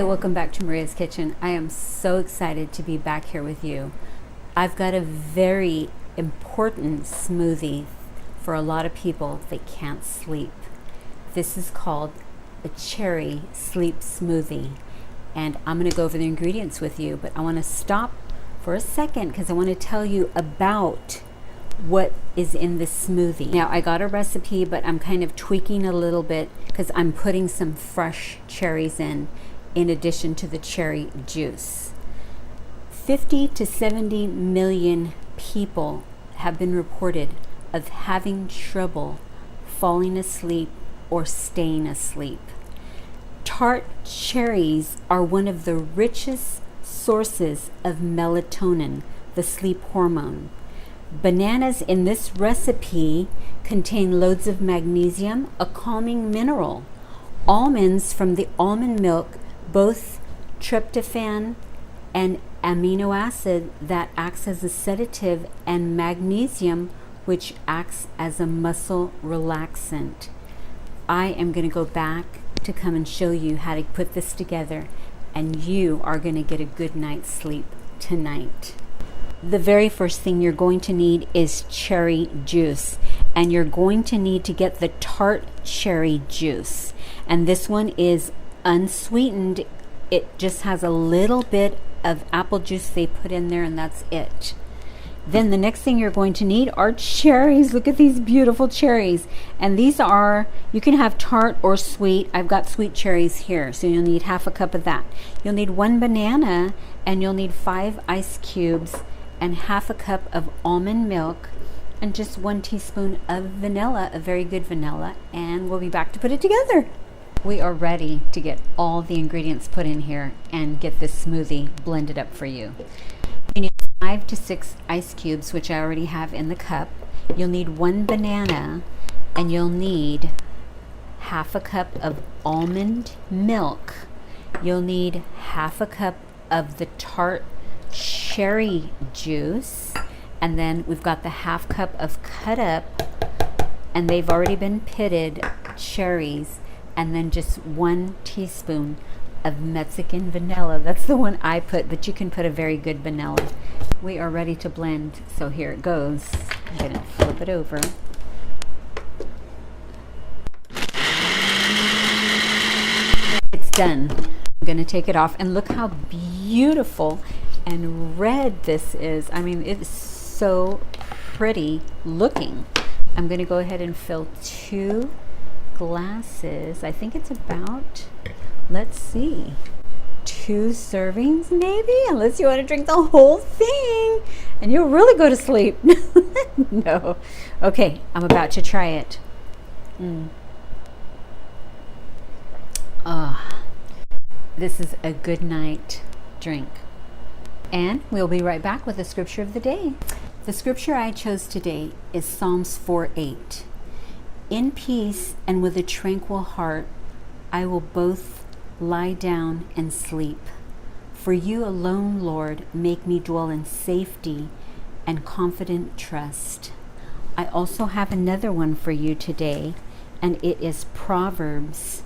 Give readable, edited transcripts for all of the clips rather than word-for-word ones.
Hi, welcome back to Maria's Kitchen. I am so excited to be back here with you. I've got a very important smoothie for a lot of people that can't sleep. This is called a cherry sleep smoothie, and I'm going to go over the ingredients with you, but I want to stop for a second because I want to tell you about what is in this smoothie. Now, I got a recipe, but I'm kind of tweaking a little bit because I'm putting some fresh cherries in addition to the cherry juice. 50 to 70 million people have been reported of having trouble falling asleep or staying asleep. Tart cherries are one of the richest sources of melatonin, the sleep hormone. Bananas in this recipe contain loads of magnesium, a calming mineral. Almonds from the almond milk, both tryptophan and amino acid that acts as a sedative, and magnesium, which acts as a muscle relaxant. I am going to go back to come and show you how to put this together, and you are going to get a good night's sleep tonight. The very first thing you're going to need is cherry juice, and you're going to need to get the Tart cherry juice, and this one is unsweetened. It just has a little bit of apple juice they put in there, and that's it. Then the next thing you're going to need are cherries. Look at these beautiful cherries, and these are, you can have tart or sweet. I've got sweet cherries here, so you'll need half a cup of that. You'll need 1 banana, and you'll need 5 ice cubes and half a cup of almond milk and just 1 teaspoon of vanilla, a very good vanilla, and we'll be back to put it together. We are ready to get all the ingredients put in here and get this smoothie blended up for you. You need 5 to 6 ice cubes, which I already have in the cup. You'll need 1 banana, and you'll need half a cup of almond milk. You'll need half a cup of the Tart cherry juice, and then we've got the half cup of cut up, and they've already been pitted cherries, and then just 1 teaspoon of Mexican vanilla. That's the one I put, but you can put a very good vanilla. We are ready to blend, so here it goes. I'm going to flip it over. It's done. I'm going to take it off, and look how beautiful and red this is. I mean, it's so pretty looking. I'm going to go ahead and fill 2 glasses. I think it's about, let's see, 2 servings maybe, unless you want to drink the whole thing and you'll really go to sleep. No. Okay, I'm about to try it. This is a good night drink. And we'll be right back with the scripture of the day. The scripture I chose today is Psalms 4:8. In peace and with a tranquil heart, I will both lie down and sleep. For you alone, Lord, make me dwell in safety and confident trust. I also have another one for you today, and it is Proverbs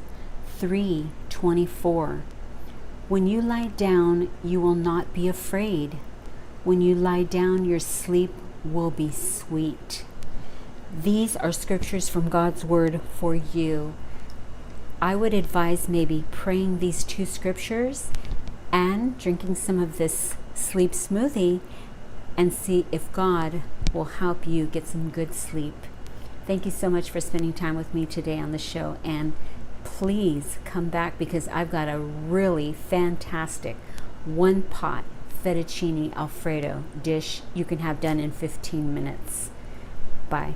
3:24. When you lie down, you will not be afraid. When you lie down, your sleep will be sweet. These are scriptures from God's word for you. I would advise maybe praying these 2 scriptures and drinking some of this sleep smoothie and see if God will help you get some good sleep. Thank you so much for spending time with me today on the show, and please come back because I've got a really fantastic 1-pot fettuccine Alfredo dish you can have done in 15 minutes. Bye.